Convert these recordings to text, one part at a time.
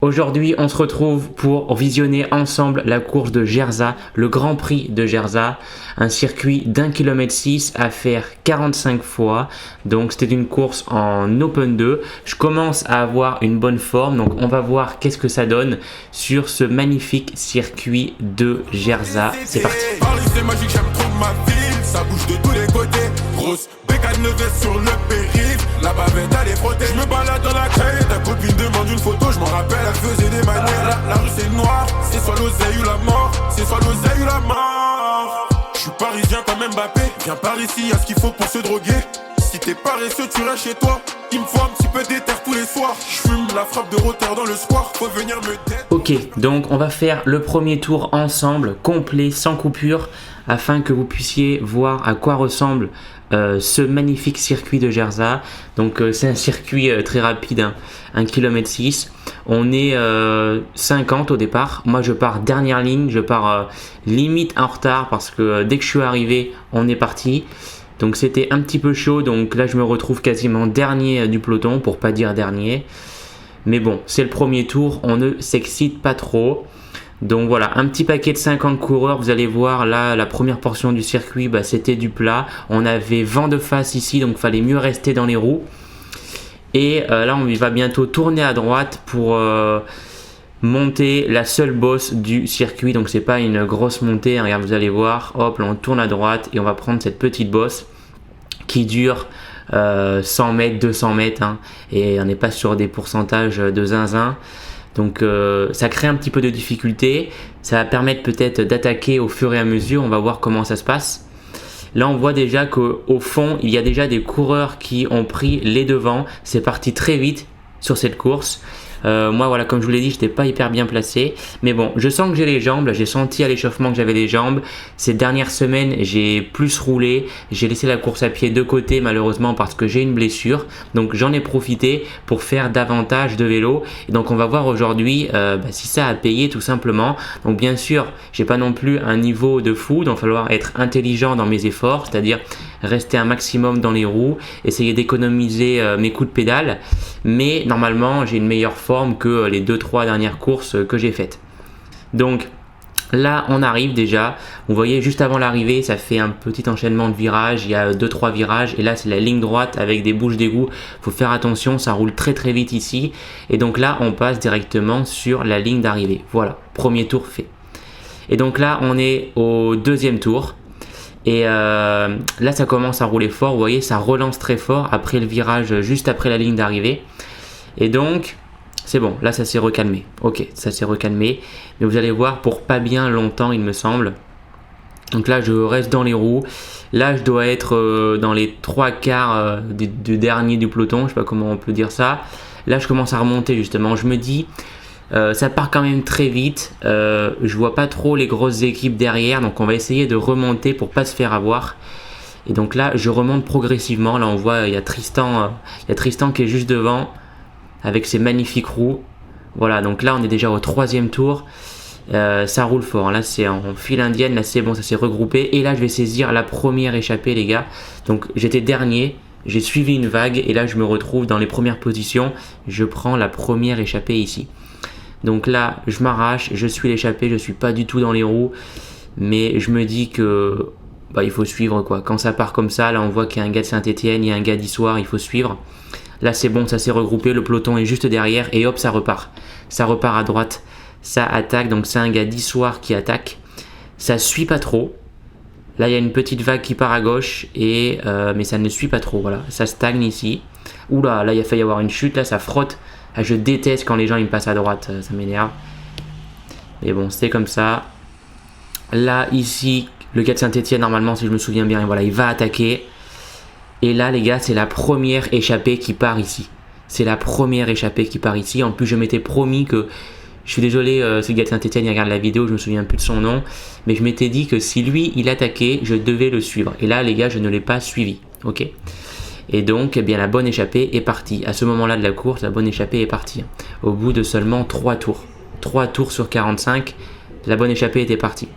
Aujourd'hui, on se retrouve pour visionner ensemble la course de Jerza, le Grand Prix de Jerza, un circuit d'1,6 km à faire 45 fois. Donc c'était une course en Open 2. Je commence à avoir une bonne forme, donc on va voir qu'est-ce que ça donne sur ce magnifique circuit de Jerza. C'est parti. C'est magique, j'aime trop ma ville, ça bouge de tous les côtés. Grosse bécane nevesse sur le périph', la bavette elle est frottée. Je me balade dans la caille, ta copine demande une photo, je m'en rappelle, elle faisait des manières. La rue c'est noir, c'est soit l'oseille ou la mort, c'est soit l'oseille ou la mort. Je suis parisien comme Mbappé, viens par ici, y'a ce qu'il faut pour se droguer. Si t'es paresseux, tu restes chez toi. Il me faut un petit peu d'éther tous les soirs. Je fume la frappe de roteur dans le square. Faut venir me tête. Ok, donc on va faire le premier tour ensemble, complet, sans coupure, afin que vous puissiez voir à quoi ressemble ce magnifique circuit de Jerza. Donc c'est un circuit très rapide, hein, 1,6 km. On est 50 au départ. Moi je pars dernière ligne, je pars limite en retard parce que dès que je suis arrivé, on est parti. Donc c'était un petit peu chaud, donc là je me retrouve quasiment dernier du peloton, pour pas dire dernier. Mais bon, c'est le premier tour, on ne s'excite pas trop. Donc voilà, un petit paquet de 50 coureurs, vous allez voir là, la première portion du circuit, c'était du plat. On avait vent de face ici, donc il fallait mieux rester dans les roues. Et là, on va bientôt tourner à droite pour monter la seule bosse du circuit. Donc c'est pas une grosse montée, regarde, vous allez voir, hop, là on tourne à droite et on va prendre cette petite bosse qui dure 100 mètres, 200 mètres, hein, et on n'est pas sur des pourcentages de zinzin. Donc ça crée un petit peu de difficulté, ça va permettre peut-être d'attaquer au fur et à mesure, on va voir comment ça se passe. Là on voit déjà qu'au fond il y a déjà des coureurs qui ont pris les devants, c'est parti très vite sur cette course. Moi voilà, comme je vous l'ai dit, j'étais pas hyper bien placé, mais bon, je sens que j'ai les jambes, j'ai senti à l'échauffement que j'avais les jambes. Ces dernières semaines j'ai plus roulé, j'ai laissé la course à pied de côté malheureusement parce que j'ai une blessure, donc j'en ai profité pour faire davantage de vélo. Et donc on va voir aujourd'hui si ça a payé tout simplement. Donc bien sûr j'ai pas non plus un niveau de fou, donc il va falloir être intelligent dans mes efforts, c'est-à-dire rester un maximum dans les roues, essayer d'économiser mes coups de pédale, mais normalement j'ai une meilleure forme que les 2-3 dernières courses que j'ai faites. Donc là on arrive déjà, vous voyez juste avant l'arrivée ça fait un petit enchaînement de virages, il y a 2-3 virages et là c'est la ligne droite avec des bouches d'égout, faut faire attention, ça roule très très vite ici, et donc là on passe directement sur la ligne d'arrivée. Voilà, premier tour fait. Et donc là on est au deuxième tour. Et là ça commence à rouler fort, vous voyez ça relance très fort après le virage, juste après la ligne d'arrivée. Et donc c'est bon, là ça s'est recalmé. Ok, ça s'est recalmé, mais vous allez voir pour pas bien longtemps il me semble. Donc là je reste dans les roues, là je dois être dans les 3/4 du dernier du peloton, je sais pas comment on peut dire ça. Là je commence à remonter justement, je me dis ça part quand même très vite, je vois pas trop les grosses équipes derrière, donc on va essayer de remonter pour pas se faire avoir. Et donc là je remonte progressivement, là on voit il y a Tristan qui est juste devant avec ses magnifiques roues. Voilà, donc là on est déjà au troisième tour, ça roule fort, là c'est en file indienne, là c'est bon, ça s'est regroupé, et là je vais saisir la première échappée les gars. Donc j'étais dernier, j'ai suivi une vague et là je me retrouve dans les premières positions, je prends la première échappée ici. Donc là, je m'arrache, je suis l'échappée, je suis pas du tout dans les roues, mais je me dis que il faut suivre quoi. Quand ça part comme ça, là on voit qu'il y a un gars de Saint-Etienne, il y a un gars d'Issoire, il faut suivre. Là c'est bon, ça s'est regroupé, le peloton est juste derrière et hop ça repart. Ça repart à droite, ça attaque, donc c'est un gars d'Issoire qui attaque. Ça suit pas trop. Là il y a une petite vague qui part à gauche et mais ça ne suit pas trop. Voilà, ça stagne ici. Oula, là il a failli y avoir une chute, là ça frotte. Ah, je déteste quand les gens ils me passent à droite, ça m'énerve. Mais bon, c'est comme ça. Là, ici, le gars de Saint-Etienne, normalement, si je me souviens bien, voilà, il va attaquer. Et là, les gars, c'est la première échappée qui part ici. C'est la première échappée qui part ici. En plus, je m'étais promis que... Je suis désolé, ce gars de Saint-Etienne, il regarde la vidéo, je me souviens plus de son nom. Mais je m'étais dit que si lui, il attaquait, je devais le suivre. Et là, les gars, je ne l'ai pas suivi. Ok ? Et donc, eh bien, la bonne échappée est partie. À ce moment-là de la course, la bonne échappée est partie. Au bout de seulement 3 tours. 3 tours sur 45, la bonne échappée était partie.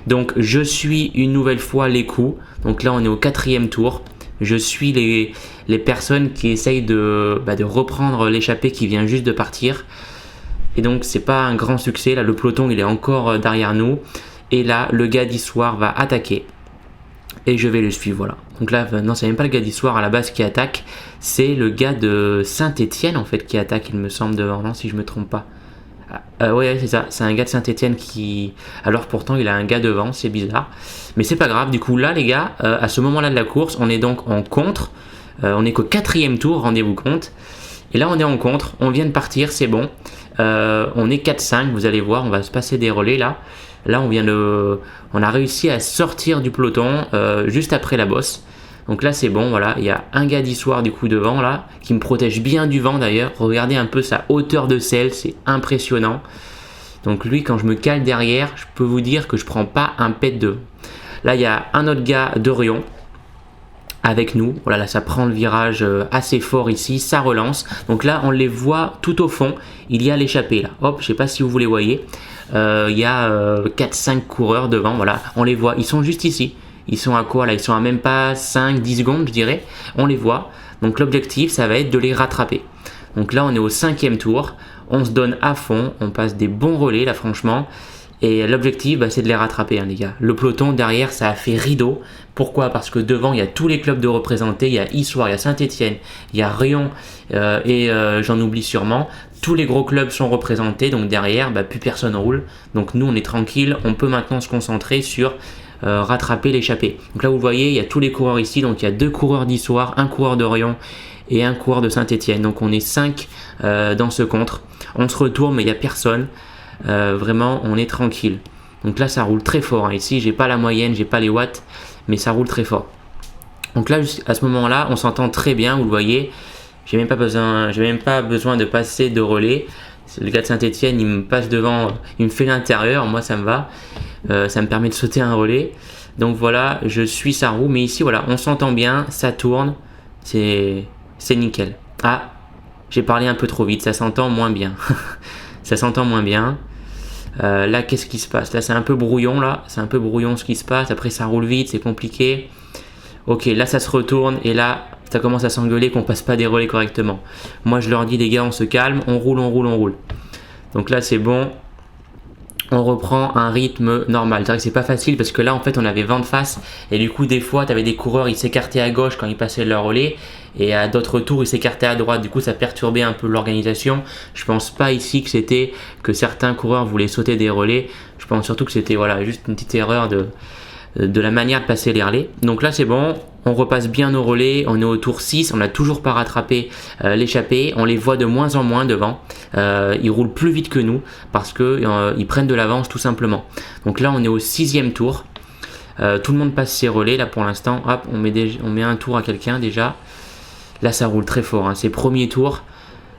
Donc, je suis une nouvelle fois les coups. Donc là, on est au 4e tour. Je suis les personnes qui essayent de reprendre l'échappée qui vient juste de partir. Et donc c'est pas un grand succès, là le peloton il est encore derrière nous. Et là le gars d'Issoire va attaquer. Et je vais le suivre, voilà. Donc là, non, c'est même pas le gars d'Issoire à la base qui attaque. C'est le gars de Saint-Étienne en fait qui attaque, il me semble, devant, non, si je me trompe pas. Ouais, c'est ça, c'est un gars de Saint-Étienne qui... Alors pourtant il a un gars devant, c'est bizarre. Mais c'est pas grave, du coup là les gars, à ce moment-là de la course, on est donc en contre. On est qu'au 4e tour, rendez-vous compte. Et là on est en contre, on vient de partir, c'est bon. On est 4-5, vous allez voir, on va se passer des relais là. Là on a réussi à sortir du peloton juste après la bosse. Donc là c'est bon, voilà, il y a un gars d'Issoire du coup devant là, qui me protège bien du vent d'ailleurs. Regardez un peu sa hauteur de selle, c'est impressionnant. Donc lui quand je me cale derrière, je peux vous dire que je prends pas un pet de vent. Là il y a un autre gars d'Orion avec nous, voilà, là ça prend le virage assez fort ici, ça relance. Donc là on les voit tout au fond, il y a l'échappée là, hop, je sais pas si vous les voyez. Il y a 4-5 coureurs devant, voilà, on les voit, ils sont juste ici. Ils sont à quoi là? Ils sont à même pas 5-10 secondes je dirais, on les voit. Donc l'objectif ça va être de les rattraper. Donc là on est au 5e tour, on se donne à fond, on passe des bons relais là franchement. Et l'objectif c'est de les rattraper les gars. Le peloton derrière ça a fait rideau. Pourquoi? Parce que devant il y a tous les clubs de représentés, il y a Issoire, il y a Saint-Étienne, il y a Rion et j'en oublie sûrement. Tous les gros clubs sont représentés, donc derrière plus personne roule. Donc nous on est tranquille, on peut maintenant se concentrer sur rattraper l'échappée. Donc là vous voyez il y a tous les coureurs ici, donc il y a 2 coureurs d'Issoire, un coureur d'Orion et un coureur de Saint-Étienne. Donc on est 5 dans ce contre. On se retourne mais il n'y a personne. Vraiment on est tranquille. Donc là ça roule très fort. Ici j'ai pas la moyenne, j'ai pas les watts, mais ça roule très fort. Donc là à ce moment là on s'entend très bien, vous le voyez. J'ai même pas besoin de passer de relais. Le gars de Saint-Étienne il me passe devant, il me fait l'intérieur, moi ça me va. Ça me permet de sauter un relais. Donc voilà, je suis sa roue. Mais ici voilà, on s'entend bien, ça tourne. C'est nickel. Ah, j'ai parlé un peu trop vite, ça s'entend moins bien. Ça s'entend moins bien. Là qu'est-ce qui se passe? Là c'est un peu brouillon là. C'est un peu brouillon ce qui se passe. Après ça roule vite, c'est compliqué. Ok, là ça se retourne. Et là ça commence à s'engueuler qu'on passe pas des relais correctement. Moi je leur dis les gars on se calme, on roule. Donc là c'est bon. On reprend un rythme normal. C'est vrai que c'est pas facile parce que là en fait on avait vent de face et du coup des fois tu avais des coureurs ils s'écartaient à gauche quand ils passaient leur relais et à d'autres tours ils s'écartaient à droite, du coup ça perturbait un peu l'organisation. Je pense pas ici que c'était que certains coureurs voulaient sauter des relais, je pense surtout que c'était voilà juste une petite erreur de la manière de passer les relais. Donc là c'est bon, on repasse bien nos relais, on est au tour 6, on n'a toujours pas rattrapé l'échappée, on les voit de moins en moins devant, ils roulent plus vite que nous parce qu'ils prennent de l'avance tout simplement. Donc là on est au 6e tour, tout le monde passe ses relais là pour l'instant, hop on met un tour à quelqu'un déjà, là ça roule très fort, c'est premier tour,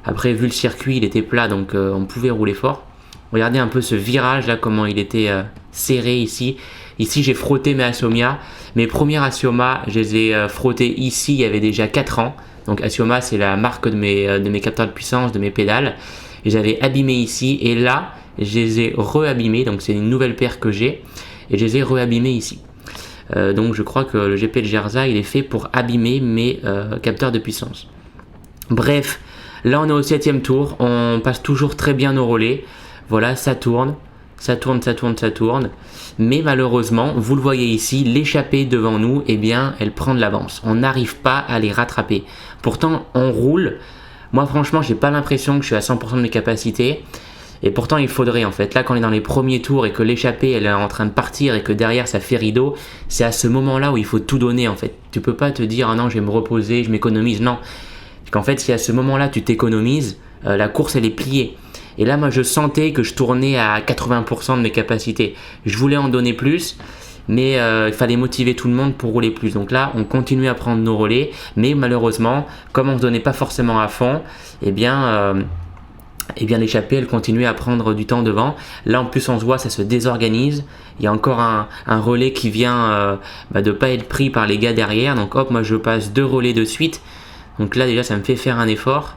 après vu le circuit il était plat donc on pouvait rouler fort. Regardez un peu ce virage là comment il était serré ici. Ici j'ai frotté mes Assomia, mes premières Assioma je les ai frottés ici il y avait déjà 4 ans. Donc Assioma c'est la marque de mes capteurs de puissance, de mes pédales. Et j'avais abîmé ici et là je les ai re-abîmés, donc c'est une nouvelle paire que j'ai et je les ai re-abîmés ici. Donc je crois que le GP de Jerza il est fait pour abîmer mes capteurs de puissance. Bref, là on est au 7e tour, on passe toujours très bien nos relais. Voilà, ça tourne. Mais malheureusement, vous le voyez ici, l'échappée devant nous, eh bien, elle prend de l'avance. On n'arrive pas à les rattraper. Pourtant, on roule. Moi, franchement, j'ai pas l'impression que je suis à 100% de mes capacités. Et pourtant, il faudrait en fait. Là, quand on est dans les premiers tours et que l'échappée, elle est en train de partir et que derrière, ça fait rideau, c'est à ce moment-là où il faut tout donner en fait. Tu peux pas te dire, ah non, je vais me reposer, je m'économise. Non. Parce qu'en fait, si à ce moment-là, tu t'économises, la course, elle est pliée. Et là, moi, je sentais que je tournais à 80% de mes capacités. Je voulais en donner plus, mais il fallait motiver tout le monde pour rouler plus. Donc là, on continue à prendre nos relais, mais malheureusement, comme on ne se donnait pas forcément à fond, eh bien l'échappée, elle continuait à prendre du temps devant. Là, en plus, on se voit, ça se désorganise. Il y a encore un relais qui vient de ne pas être pris par les gars derrière. Donc hop, moi, je passe 2 relais de suite. Donc là, déjà, ça me fait faire un effort.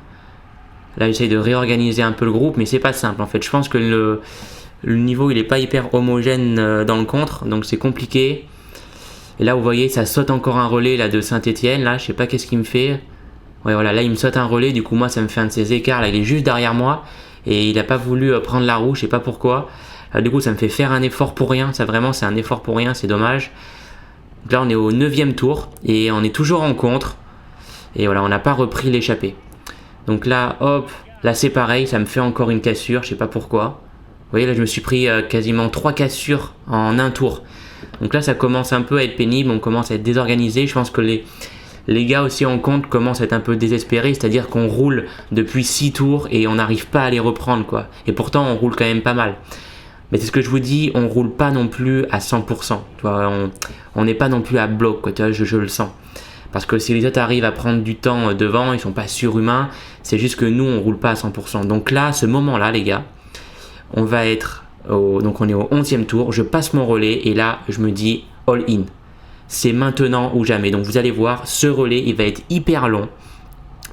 Là, j'essaye de réorganiser un peu le groupe, mais c'est pas simple en fait. Je pense que le niveau il est pas hyper homogène dans le contre, donc c'est compliqué. Et là, vous voyez, ça saute encore un relais là de Saint-Étienne. Là, je sais pas qu'est-ce qu'il me fait. Ouais, voilà, là il me saute un relais. Du coup, moi, ça me fait un de ces écarts. Là, il est juste derrière moi. et il n'a pas voulu prendre la roue, je sais pas pourquoi. Du coup ça me fait faire un effort pour rien, ça vraiment c'est un effort pour rien, c'est dommage. Donc là on est au 9e tour et on est toujours en contre, et voilà, on n'a pas repris l'échappée. Donc là hop, là c'est pareil, ça me fait encore une cassure, je sais pas pourquoi. Vous voyez là je me suis pris quasiment 3 cassures en un tour. Donc là ça commence un peu à être pénible, on commence à être désorganisé. Je pense que les gars aussi en compte commencent à être un peu désespérés, c'est-à-dire qu'on roule depuis 6 tours et on n'arrive pas à les reprendre quoi. Et pourtant on roule quand même pas mal. Mais c'est ce que je vous dis, on roule pas non plus à 100%. Tu vois, on n'est pas non plus à bloc, quoi, tu vois, je le sens. Parce que si les autres arrivent à prendre du temps devant, ils sont pas surhumains. C'est juste que nous, on roule pas à 100%. Donc là, ce moment-là, les gars, on va être donc on est au 11e tour. Je passe mon relais et là, je me dis all in. C'est maintenant ou jamais. Donc vous allez voir, ce relais, il va être hyper long.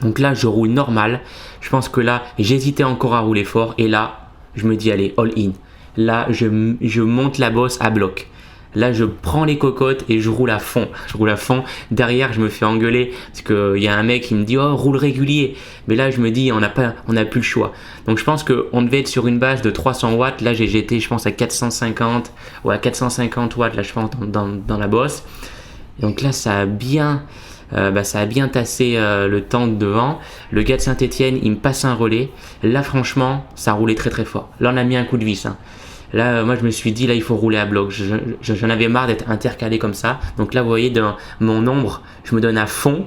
Donc là, je roule normal. Je pense que là, j'hésitais encore à rouler fort. Et là, je me dis allez, all in. Là, je monte la bosse à bloc. Là, je prends les cocottes et je roule à fond. Je roule à fond. Derrière, je me fais engueuler parce qu'il y a un mec qui me dit « Oh, roule régulier ». Mais là, je me dis « On n'a plus le choix ». Donc, je pense qu'on devait être sur une base de 300 watts. Là, j'ai été, je pense, à 450 ou à 450 watts, là, je pense, dans la bosse. Et donc là, ça a bien tassé le tank devant. Le gars de Saint-Etienne, il me passe un relais. Là, franchement, ça roulait très très fort. Là, on a mis un coup de vis. Là, moi, je me suis dit, là, il faut rouler à bloc. J'en avais marre d'être intercalé comme ça. Donc là, vous voyez, dans mon ombre, je me donne à fond.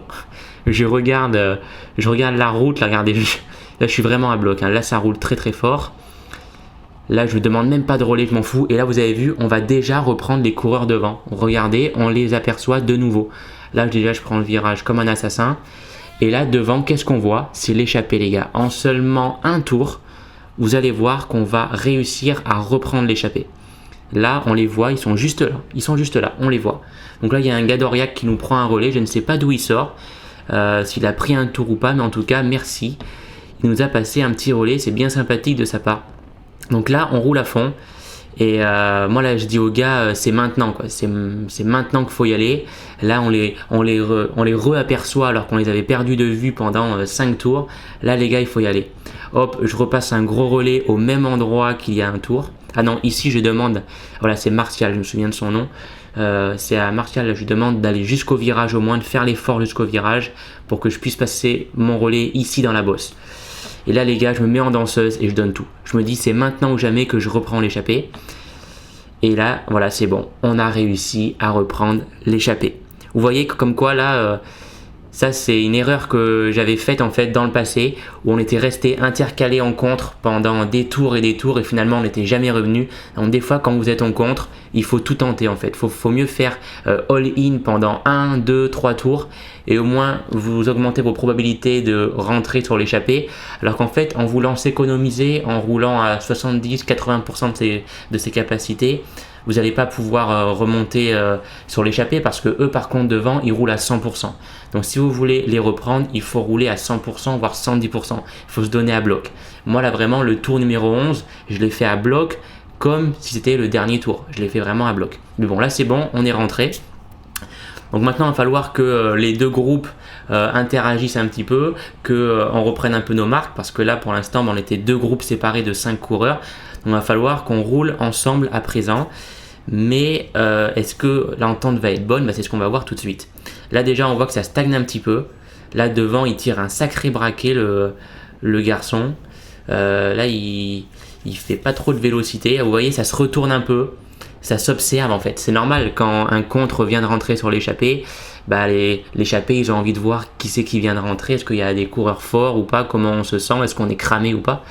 Je regarde la route. Là, regardez, là, je suis vraiment à bloc. Là, ça roule très très fort. Là, je ne demande même pas de relais, je m'en fous. Et là, vous avez vu, on va déjà reprendre les coureurs devant. Regardez, on les aperçoit de nouveau. Là, déjà, je prends le virage comme un assassin. Et là, devant, qu'est-ce qu'on voit? C'est l'échappée, les gars. En seulement un tour, vous allez voir qu'on va réussir à reprendre l'échappée. Là, on les voit, ils sont juste là, on les voit. Donc là, il y a un gars d'Aurillac qui nous prend un relais, je ne sais pas d'où il sort, s'il a pris un tour ou pas, mais en tout cas, merci. Il nous a passé un petit relais, c'est bien sympathique de sa part. Donc là, on roule à fond. Et moi là je dis aux gars c'est maintenant quoi, c'est maintenant qu'il faut y aller. Là on les re-aperçoit alors qu'on les avait perdus de vue pendant 5 tours. Là les gars il faut y aller. Hop, je repasse un gros relais au même endroit qu'il y a un tour. Ah non, ici je demande, voilà c'est Martial, je me souviens de son nom. C'est à Martial, là, je demande d'aller jusqu'au virage au moins, de faire l'effort jusqu'au virage pour que je puisse passer mon relais ici dans la bosse. Et là les gars, je me mets en danseuse et je donne tout. Je me dis c'est maintenant ou jamais que je reprends l'échappée. Et là, voilà, c'est bon. On a réussi à reprendre l'échappée. Vous voyez que comme quoi là, ça c'est une erreur que j'avais faite en fait dans le passé, où on était resté intercalé en contre pendant des tours et finalement on n'était jamais revenu. Donc des fois quand vous êtes en contre, il faut tout tenter en fait. Faut mieux faire all-in pendant 1, 2, 3 tours et au moins vous augmentez vos probabilités de rentrer sur l'échappée. Alors qu'en fait en voulant s'économiser, en roulant à 70-80% de ses capacités, vous n'allez pas pouvoir remonter sur l'échappée parce que eux par contre devant ils roulent à 100%. Donc si vous voulez les reprendre, il faut rouler à 100% voire 110%. Il faut se donner à bloc. Moi là vraiment le tour numéro 11, je l'ai fait à bloc comme si c'était le dernier tour. Je l'ai fait vraiment à bloc. Mais bon là c'est bon, on est rentré. Donc maintenant il va falloir que les deux groupes interagissent un petit peu, qu'on reprenne un peu nos marques parce que là pour l'instant on était deux groupes séparés de 5 coureurs. Donc il va falloir qu'on roule ensemble à présent. Mais est-ce que l'entente va être bonne? C'est ce qu'on va voir tout de suite. Là déjà on voit que ça stagne un petit peu. Là devant il tire un sacré braquet le garçon. Là il fait pas trop de vélocité. Vous voyez ça se retourne un peu. Ça s'observe en fait. C'est normal quand un contre vient de rentrer sur l'échappée. L'échappée ils ont envie de voir qui c'est qui vient de rentrer. Est-ce qu'il y a des coureurs forts ou pas? Comment on se sent? Est-ce qu'on est cramé ou pas?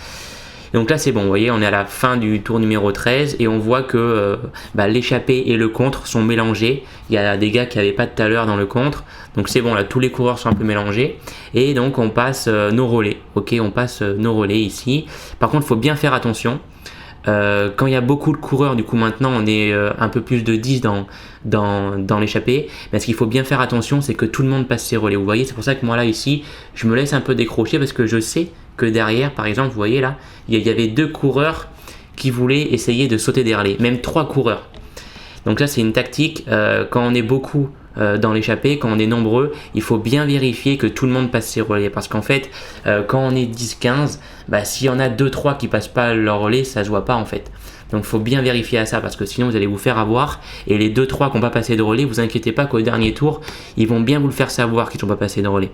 Donc là c'est bon, vous voyez on est à la fin du tour numéro 13 et on voit que l'échappée et le contre sont mélangés. Il y a des gars qui n'avaient pas de tout à l'heure dans le contre, donc c'est bon là tous les coureurs sont un peu mélangés et donc on passe nos relais. Ok, on passe nos relais ici. Par contre il faut bien faire attention. Quand il y a beaucoup de coureurs, du coup maintenant on est un peu plus de 10 dans l'échappée, mais ce qu'il faut bien faire attention c'est que tout le monde passe ses relais. Vous voyez, c'est pour ça que moi là ici je me laisse un peu décrocher parce que je sais que derrière par exemple vous voyez là il y avait 2 coureurs qui voulaient essayer de sauter des relais, même 3 coureurs. Donc là c'est une tactique, quand on est beaucoup dans l'échappée, quand on est nombreux, il faut bien vérifier que tout le monde passe ses relais. Parce qu'en fait, quand on est 10-15, s'il y en a 2-3 qui passent pas leur relais, ça se voit pas en fait. Donc il faut bien vérifier à ça parce que sinon vous allez vous faire avoir. Et les 2-3 qui n'ont pas passé de relais, vous inquiétez pas qu'au dernier tour, ils vont bien vous le faire savoir qu'ils n'ont pas passé de relais.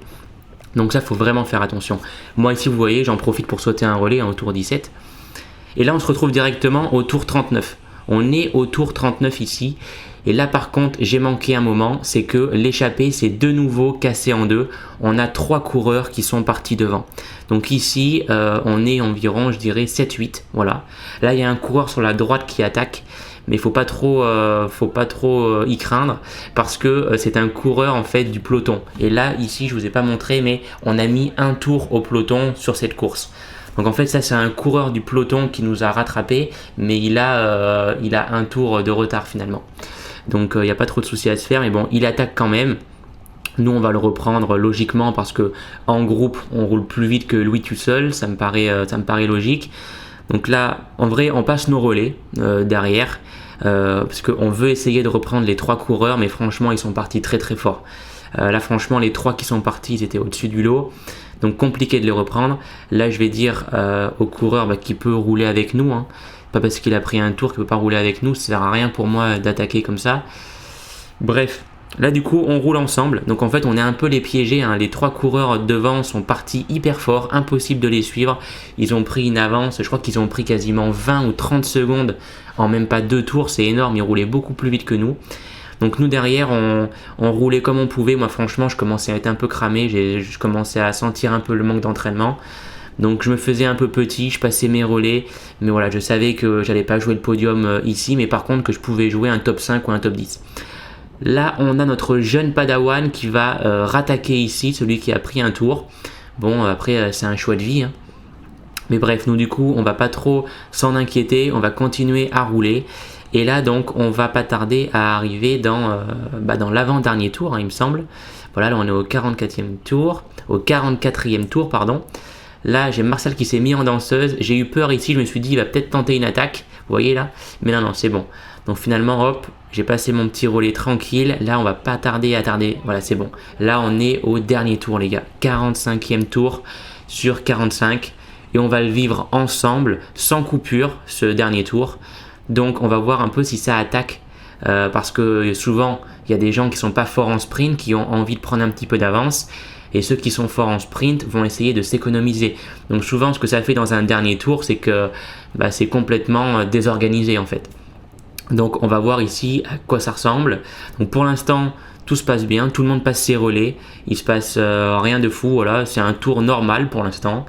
Donc ça, il faut vraiment faire attention. Moi ici, vous voyez, j'en profite pour sauter un relais au tour 17. Et là, on se retrouve directement au tour 39. On est au tour 39 ici. Et là, par contre, j'ai manqué un moment. C'est que l'échappée s'est de nouveau cassée en deux. On a 3 coureurs qui sont partis devant. Donc ici, on est environ, je dirais, 7-8. Voilà. Là, il y a un coureur sur la droite qui attaque. Mais faut pas trop y craindre parce que c'est un coureur en fait du peloton. Et là, ici, je vous ai pas montré, mais on a mis un tour au peloton sur cette course. Donc en fait, ça c'est un coureur du peloton qui nous a rattrapé, mais il a un tour de retard finalement. Donc il n'y a pas trop de soucis à se faire, mais bon, il attaque quand même. Nous, on va le reprendre logiquement parce que en groupe, on roule plus vite que lui tout seul. Ça me paraît logique. Donc là, en vrai, on passe nos relais derrière parce qu'on veut essayer de reprendre les 3 coureurs, mais franchement, ils sont partis très très fort. Là, franchement, les 3 qui sont partis, ils étaient au-dessus du lot. Donc compliqué de les reprendre. Là, je vais dire au coureur qu'il peut rouler avec nous. Hein. Pas parce qu'il a pris un tour qu'il ne peut pas rouler avec nous. Ça sert à rien pour moi d'attaquer comme ça. Bref. Là du coup on roule ensemble, donc en fait on est un peu les piégés, hein. Les 3 coureurs devant sont partis hyper fort, impossible de les suivre. Ils ont pris une avance, je crois qu'ils ont pris quasiment 20 ou 30 secondes en même pas 2 tours, c'est énorme, ils roulaient beaucoup plus vite que nous. Donc nous derrière on roulait comme on pouvait, moi franchement je commençais à être un peu cramé, je commençais à sentir un peu le manque d'entraînement. Donc je me faisais un peu petit, je passais mes relais, mais voilà, je savais que j'allais pas jouer le podium ici, mais par contre que je pouvais jouer un top 5 ou un top 10. Là, on a notre jeune padawan qui va rattaquer ici, celui qui a pris un tour. Bon, après, c'est un choix de vie. Hein. Mais bref, nous, du coup, on va pas trop s'en inquiéter. On va continuer à rouler. Et là, donc, on va pas tarder à arriver dans l'avant-dernier tour, hein, il me semble. Voilà, là, on est au 44e tour. Au 44e tour, pardon. Là, j'ai Marcel qui s'est mis en danseuse. J'ai eu peur ici. Je me suis dit, il va peut-être tenter une attaque. Vous voyez là? Mais non, c'est bon. Donc finalement, hop, j'ai passé mon petit relais tranquille. Là, on va pas tarder. Voilà, c'est bon. Là, on est au dernier tour, les gars. 45e tour sur 45. Et on va le vivre ensemble, sans coupure, ce dernier tour. Donc, on va voir un peu si ça attaque. Parce que souvent, il y a des gens qui sont pas forts en sprint, qui ont envie de prendre un petit peu d'avance. Et ceux qui sont forts en sprint vont essayer de s'économiser. Donc souvent, ce que ça fait dans un dernier tour, c'est que c'est complètement désorganisé en fait. Donc on va voir ici à quoi ça ressemble. Donc pour l'instant, tout se passe bien, tout le monde passe ses relais. Il se passe rien de fou, voilà, c'est un tour normal pour l'instant.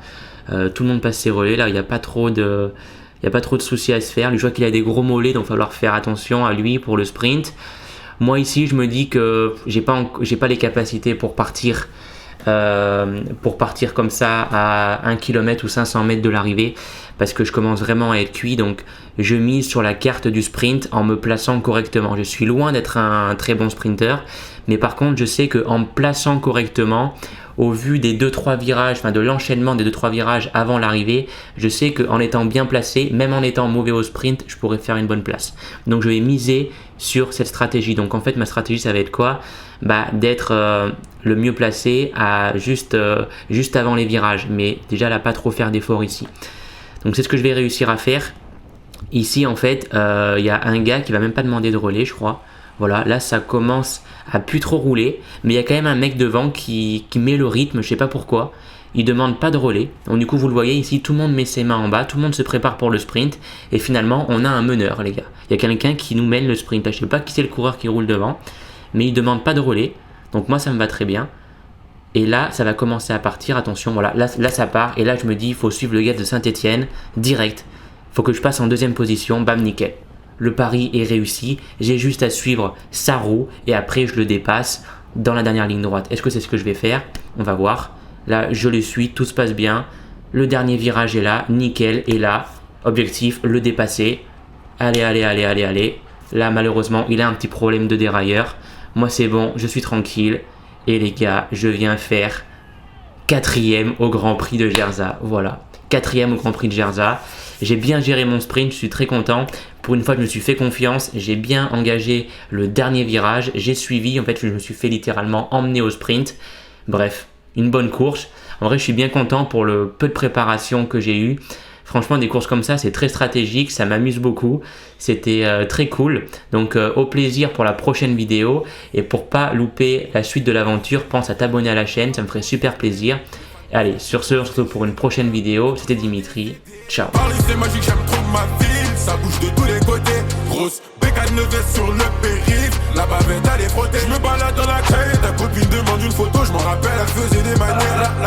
Tout le monde passe ses relais, là il n'y a pas trop de soucis à se faire. Je vois qu'il a des gros mollets, donc il va falloir faire attention à lui pour le sprint. Moi ici, je me dis que j'ai pas les capacités pour partir comme ça à 1 km ou 500 mètres de l'arrivée parce que je commence vraiment à être cuit, donc je mise sur la carte du sprint en me plaçant correctement. Je suis loin d'être un très bon sprinter, mais par contre je sais qu'en me plaçant correctement, au vu des 2-3 virages, de l'enchaînement des 2-3 virages avant l'arrivée, je sais qu'en étant bien placé, même en étant mauvais au sprint, je pourrais faire une bonne place. Donc je vais miser sur cette stratégie. Donc en fait ma stratégie ça va être quoi? D'être le mieux placé à juste avant les virages, mais déjà là pas trop faire d'efforts ici. Donc c'est ce que je vais réussir à faire. Ici en fait il y a un gars qui va même pas demander de relais, je crois. Voilà, là ça commence à plus trop rouler, mais il y a quand même un mec devant qui met le rythme, je sais pas pourquoi. Il demande pas de relais. Donc du coup vous le voyez ici, tout le monde met ses mains en bas, tout le monde se prépare pour le sprint, et finalement on a un meneur les gars. Il y a quelqu'un qui nous mène le sprint. Je sais pas qui c'est le coureur qui roule devant, mais il demande pas de relais. Donc moi ça me va très bien. Et là ça va commencer à partir, attention, voilà, là ça part, et là je me dis il faut suivre le gars de Saint-Etienne, direct. Il faut que je passe en 2e position, bam, nickel. Le pari est réussi, j'ai juste à suivre sa roue et après je le dépasse dans la dernière ligne droite. Est-ce que c'est ce que je vais faire? On va voir. Là je le suis, tout se passe bien. Le dernier virage est là, nickel. Et là, objectif, le dépasser. Allez. Là malheureusement il a un petit problème de dérailleur. Moi c'est bon, je suis tranquille. Et les gars, je viens faire 4e au Grand Prix de Jerza. Voilà, 4e au Grand Prix de Jerza. J'ai bien géré mon sprint, je suis très content. Pour une fois, je me suis fait confiance, j'ai bien engagé le dernier virage, j'ai suivi, en fait, je me suis fait littéralement emmener au sprint. Bref, une bonne course. En vrai, je suis bien content pour le peu de préparation que j'ai eu. Franchement, des courses comme ça, c'est très stratégique, ça m'amuse beaucoup. C'était très cool. Donc, au plaisir pour la prochaine vidéo. Et pour pas louper la suite de l'aventure, pense à t'abonner à la chaîne, ça me ferait super plaisir. Allez, sur ce, on se retrouve pour une prochaine vidéo. C'était Dimitri. Ciao. Paris c'est magique, j'aime trop ma ville, ça bouge de tous les côtés. Grosse bécane nevesse sur le périph', la bavette elle est frottée. Je me balade dans la caille, ta copine demande une photo, je m'en rappelle, elle faisait des manières.